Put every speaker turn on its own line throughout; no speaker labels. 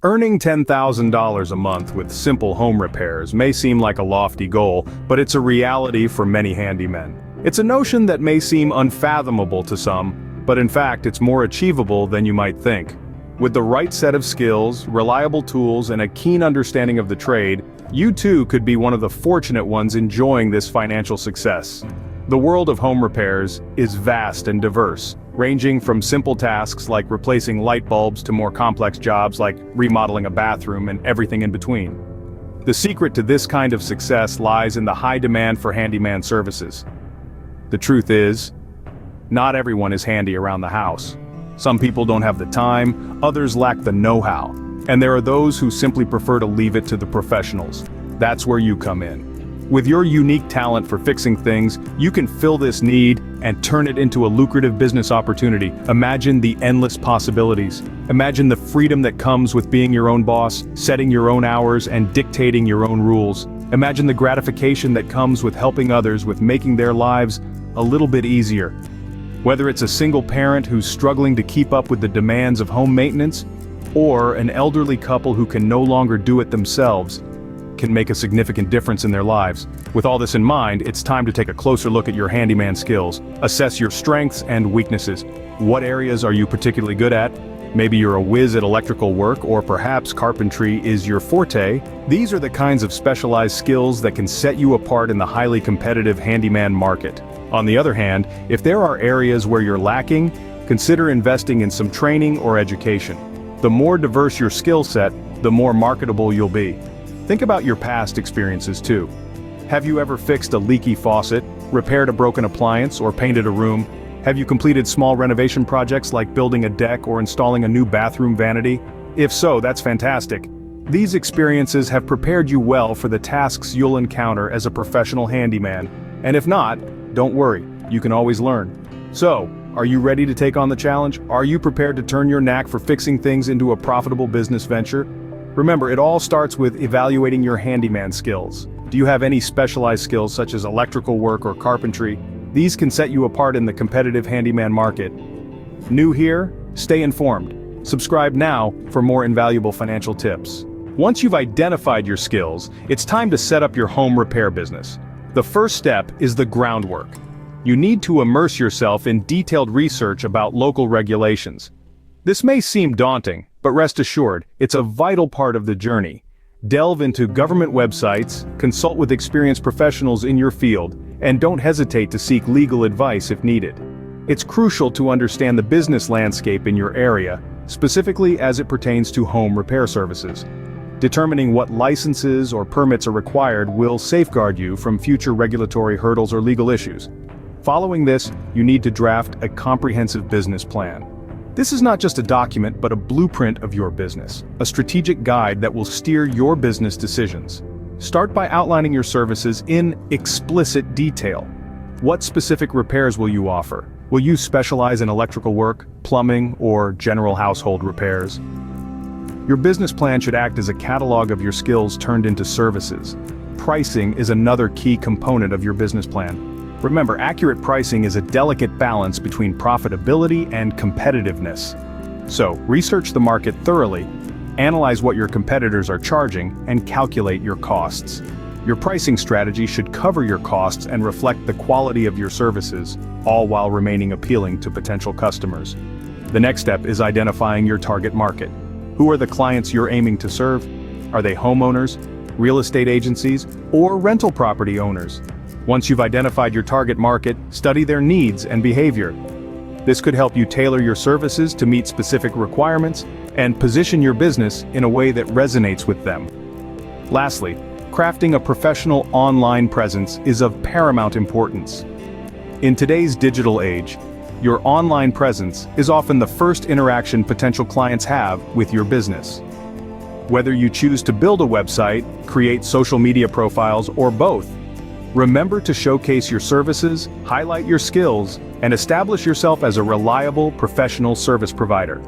Earning $10,000 a month with simple home repairs may seem like a lofty goal, but it's a reality for many handymen. It's a notion that may seem unfathomable to some, but in fact it's more achievable than you might think. With the right set of skills, reliable tools, and a keen understanding of the trade, you too could be one of the fortunate ones enjoying this financial success. The world of home repairs is vast and diverse, ranging from simple tasks like replacing light bulbs to more complex jobs like remodeling a bathroom and everything in between. The secret to this kind of success lies in the high demand for handyman services. The truth is, not everyone is handy around the house. Some people don't have the time, others lack the know-how, and there are those who simply prefer to leave it to the professionals. That's where you come in. With your unique talent for fixing things, you can fill this need and turn it into a lucrative business opportunity. Imagine the endless possibilities. Imagine the freedom that comes with being your own boss, setting your own hours, and dictating your own rules. Imagine the gratification that comes with helping others with making their lives a little bit easier. Whether it's a single parent who's struggling to keep up with the demands of home maintenance, or an elderly couple who can no longer do it themselves, can make a significant difference in their lives. With all this in mind, it's time to take a closer look at your handyman skills. Assess your strengths and weaknesses. What areas are you particularly good at? Maybe you're a whiz at electrical work, or perhaps carpentry is your forte. These are the kinds of specialized skills that can set you apart in the highly competitive handyman market. On the other hand, if there are areas where you're lacking, consider investing in some training or education. The more diverse your skill set, the more marketable you'll be. Think about your past experiences too. Have you ever fixed a leaky faucet, repaired a broken appliance, or painted a room? Have you completed small renovation projects like building a deck or installing a new bathroom vanity? If so, that's fantastic. These experiences have prepared you well for the tasks you'll encounter as a professional handyman. And if not, don't worry, you can always learn. So, are you ready to take on the challenge? Are you prepared to turn your knack for fixing things into a profitable business venture? Remember, it all starts with evaluating your handyman skills. Do you have any specialized skills such as electrical work or carpentry? These can set you apart in the competitive handyman market. New here? Stay informed. Subscribe now for more invaluable financial tips. Once you've identified your skills, it's time to set up your home repair business. The first step is the groundwork. You need to immerse yourself in detailed research about local regulations. This may seem daunting, but rest assured, it's a vital part of the journey. Delve into government websites, consult with experienced professionals in your field, and don't hesitate to seek legal advice if needed. It's crucial to understand the business landscape in your area, specifically as it pertains to home repair services. Determining what licenses or permits are required will safeguard you from future regulatory hurdles or legal issues. Following this, you need to draft a comprehensive business plan. This is not just a document but a blueprint of your business, a strategic guide that will steer your business decisions. Start by outlining your services in explicit detail. What specific repairs will you offer? Will you specialize in electrical work, plumbing, or general household repairs? Your business plan should act as a catalog of your skills turned into services. Pricing is another key component of your business plan. Remember, accurate pricing is a delicate balance between profitability and competitiveness. So, research the market thoroughly, analyze what your competitors are charging, and calculate your costs. Your pricing strategy should cover your costs and reflect the quality of your services, all while remaining appealing to potential customers. The next step is identifying your target market. Who are the clients you're aiming to serve? Are they homeowners, real estate agencies, or rental property owners? Once you've identified your target market, study their needs and behavior. This could help you tailor your services to meet specific requirements and position your business in a way that resonates with them. Lastly, crafting a professional online presence is of paramount importance. In today's digital age, your online presence is often the first interaction potential clients have with your business. Whether you choose to build a website, create social media profiles, or both, remember to showcase your services, highlight your skills, and establish yourself as a reliable professional service provider.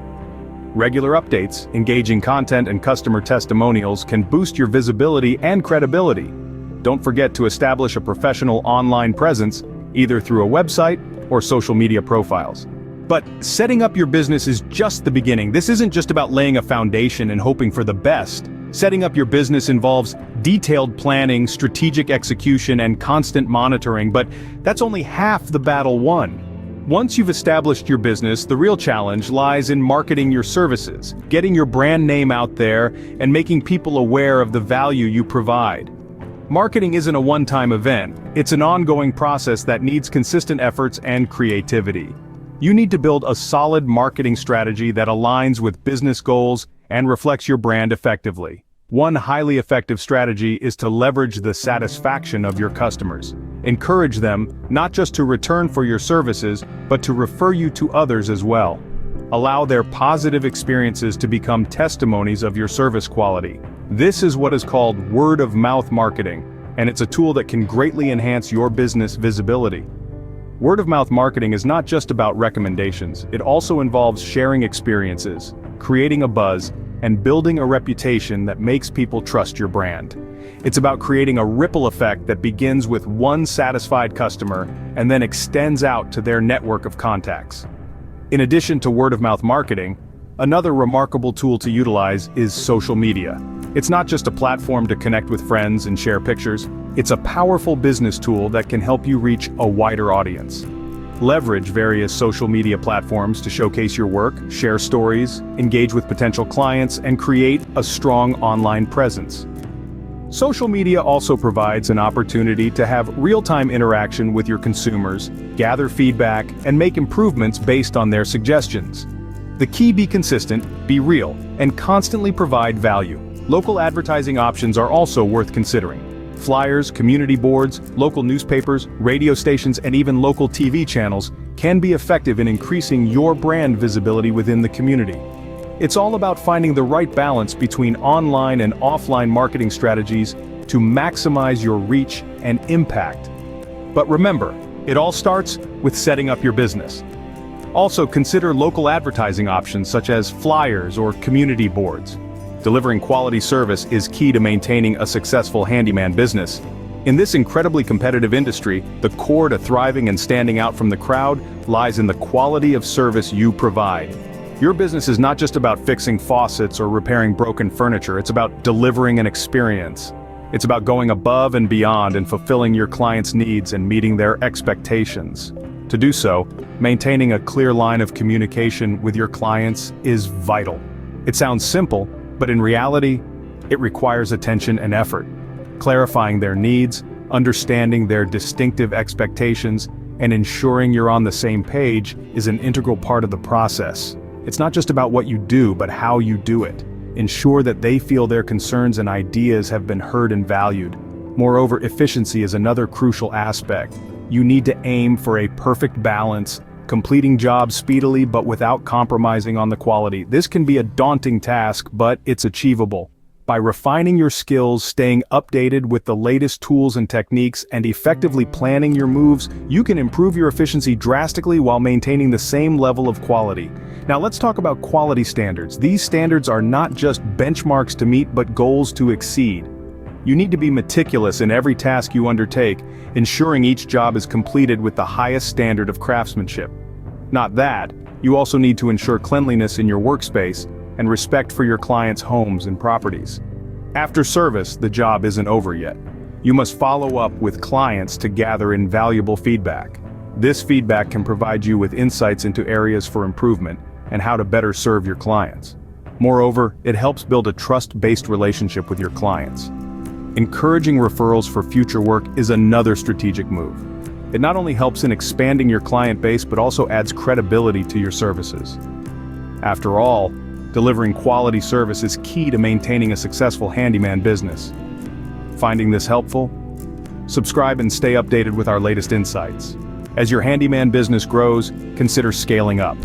Regular updates, engaging content, and customer testimonials can boost your visibility and credibility. Don't forget to establish a professional online presence, either through a website or social media profiles. But setting up your business is just the beginning. This isn't just about laying a foundation and hoping for the best. Setting up your business involves detailed planning, strategic execution, and constant monitoring, but that's only half the battle won. Once you've established your business, the real challenge lies in marketing your services, getting your brand name out there, and making people aware of the value you provide. Marketing isn't a one-time event, it's an ongoing process that needs consistent efforts and creativity. You need to build a solid marketing strategy that aligns with business goals and reflects your brand effectively. One highly effective strategy is to leverage the satisfaction of your customers. Encourage them not just to return for your services, but to refer you to others as well. Allow their positive experiences to become testimonies of your service quality. This is what is called word-of-mouth marketing, and it's a tool that can greatly enhance your business visibility. Word-of-mouth marketing is not just about recommendations, it also involves sharing experiences, creating a buzz, and building a reputation that makes people trust your brand. It's about creating a ripple effect that begins with one satisfied customer and then extends out to their network of contacts. In addition to word-of-mouth marketing, another remarkable tool to utilize is social media. It's not just a platform to connect with friends and share pictures, it's a powerful business tool that can help you reach a wider audience. Leverage various social media platforms to showcase your work, share stories, engage with potential clients, and create a strong online presence. Social media also provides an opportunity to have real-time interaction with your consumers, gather feedback, and make improvements based on their suggestions. The key: be consistent, be real, and constantly provide value. Local advertising options are also worth considering. Flyers, community boards, local newspapers, radio stations, and even local TV channels can be effective in increasing your brand visibility within the community. It's all about finding the right balance between online and offline marketing strategies to maximize your reach and impact. But remember, it all starts with setting up your business. Also, consider local advertising options such as flyers or community boards. Delivering quality service is key to maintaining a successful handyman business. In this incredibly competitive industry, the core to thriving and standing out from the crowd lies in the quality of service you provide. Your business is not just about fixing faucets or repairing broken furniture, it's about delivering an experience. It's about going above and beyond and fulfilling your clients' needs and meeting their expectations. To do so, maintaining a clear line of communication with your clients is vital. It sounds simple, but in reality, it requires attention and effort. Clarifying their needs, understanding their distinctive expectations, and ensuring you're on the same page is an integral part of the process. It's not just about what you do, but how you do it. Ensure that they feel their concerns and ideas have been heard and valued. Moreover, efficiency is another crucial aspect. You need to aim for a perfect balance, completing jobs speedily but without compromising on the quality. This can be a daunting task, but it's achievable. By refining your skills, staying updated with the latest tools and techniques, and effectively planning your moves, you can improve your efficiency drastically while maintaining the same level of quality. Now let's talk about quality standards. These standards are not just benchmarks to meet, but goals to exceed. You need to be meticulous in every task you undertake, ensuring each job is completed with the highest standard of craftsmanship. Not that, you also need to ensure cleanliness in your workspace and respect for your clients' homes and properties. After service, the job isn't over yet. You must follow up with clients to gather invaluable feedback. This feedback can provide you with insights into areas for improvement and how to better serve your clients. Moreover, it helps build a trust-based relationship with your clients. Encouraging referrals for future work is another strategic move. It not only helps in expanding your client base, but also adds credibility to your services. After all, delivering quality service is key to maintaining a successful handyman business. Finding this helpful? Subscribe and stay updated with our latest insights. As your handyman business grows, consider scaling up.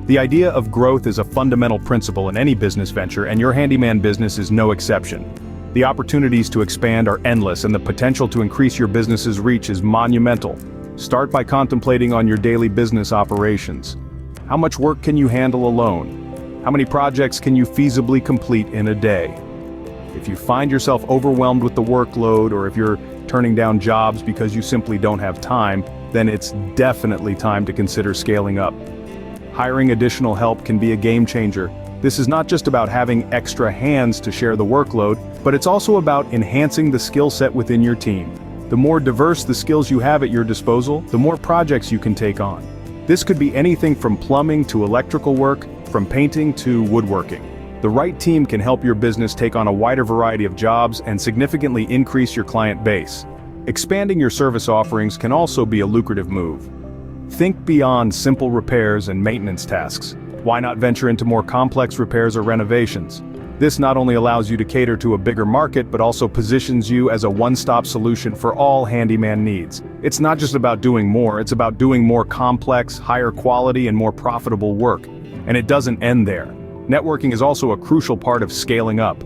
The idea of growth is a fundamental principle in any business venture, and your handyman business is no exception. The opportunities to expand are endless, and the potential to increase your business's reach is monumental. Start by contemplating on your daily business operations. How much work can you handle alone? How many projects can you feasibly complete in a day? If you find yourself overwhelmed with the workload, or if you're turning down jobs because you simply don't have time, then it's definitely time to consider scaling up. hiring additional help can be a game changer. This is not just about having extra hands to share the workload, but it's also about enhancing the skill set within your team. The more diverse the skills you have at your disposal, the more projects you can take on. This could be anything from plumbing to electrical work, from painting to woodworking. The right team can help your business take on a wider variety of jobs and significantly increase your client base. Expanding your service offerings can also be a lucrative move. Think beyond simple repairs and maintenance tasks. Why not venture into more complex repairs or renovations? This not only allows you to cater to a bigger market but also positions you as a one-stop solution for all handyman needs. It's not just about doing more, it's about doing more complex, higher quality and more profitable work. And it doesn't end there. Networking is also a crucial part of scaling up.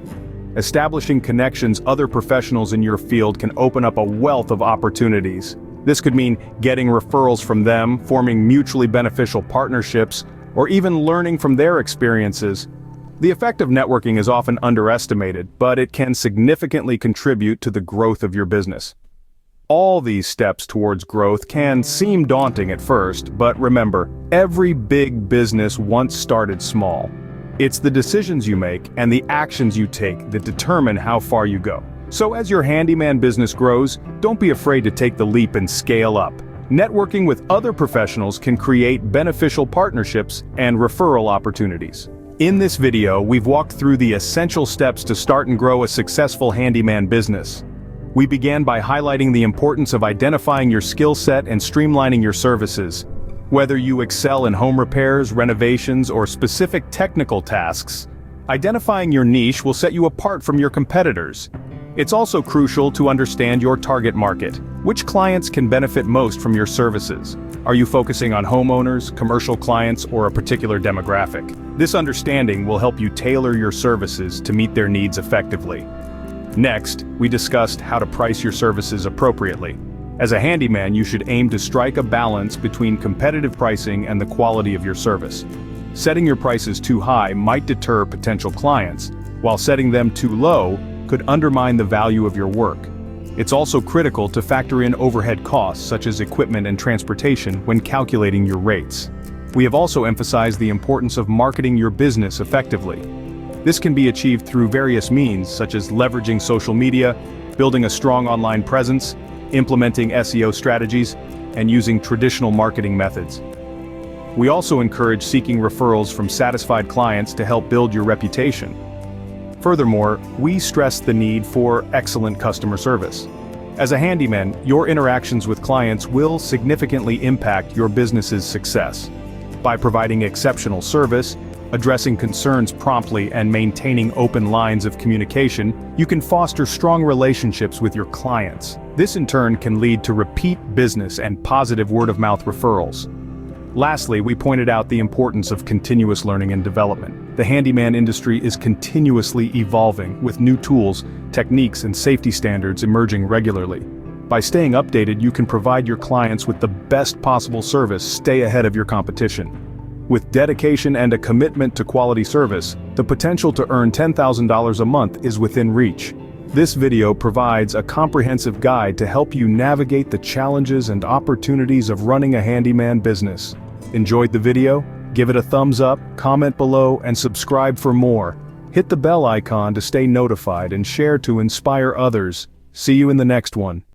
Establishing connections with other professionals in your field can open up a wealth of opportunities. This could mean getting referrals from them, forming mutually beneficial partnerships, or even learning from their experiences. The effect of networking is often underestimated, but it can significantly contribute to the growth of your business. All these steps towards growth can seem daunting at first, but remember, every big business once started small. It's the decisions you make and the actions you take that determine how far you go. So as your handyman business grows, don't be afraid to take the leap and scale up. Networking with other professionals can create beneficial partnerships and referral opportunities. In this video, we've walked through the essential steps to start and grow a successful handyman business. We began by highlighting the importance of identifying your skill set and streamlining your services. Whether you excel in home repairs, renovations, or specific technical tasks, identifying your niche will set you apart from your competitors. It's also crucial to understand your target market. Which clients can benefit most from your services? Are you focusing on homeowners, commercial clients, or a particular demographic? This understanding will help you tailor your services to meet their needs effectively. Next, we discussed how to price your services appropriately. As a handyman, you should aim to strike a balance between competitive pricing and the quality of your service. Setting your prices too high might deter potential clients, while setting them too low could undermine the value of your work. It's also critical to factor in overhead costs such as equipment and transportation when calculating your rates. We have also emphasized the importance of marketing your business effectively. This can be achieved through various means such as leveraging social media, building a strong online presence, implementing SEO strategies, and using traditional marketing methods. We also encourage seeking referrals from satisfied clients to help build your reputation. Furthermore, we stress the need for excellent customer service. As a handyman, your interactions with clients will significantly impact your business's success. By providing exceptional service, addressing concerns promptly, and maintaining open lines of communication, you can foster strong relationships with your clients. This in turn can lead to repeat business and positive word-of-mouth referrals. Lastly, we pointed out the importance of continuous learning and development. The handyman industry is continuously evolving, with new tools, techniques, and safety standards emerging regularly. By staying updated, you can provide your clients with the best possible service, stay ahead of your competition. With dedication and a commitment to quality service, the potential to earn $10,000 a month is within reach. This video provides a comprehensive guide to help you navigate the challenges and opportunities of running a handyman business. Enjoyed the video? Give it a thumbs up, comment below, and subscribe for more. Hit the bell icon to stay notified and share to inspire others. See you in the next one.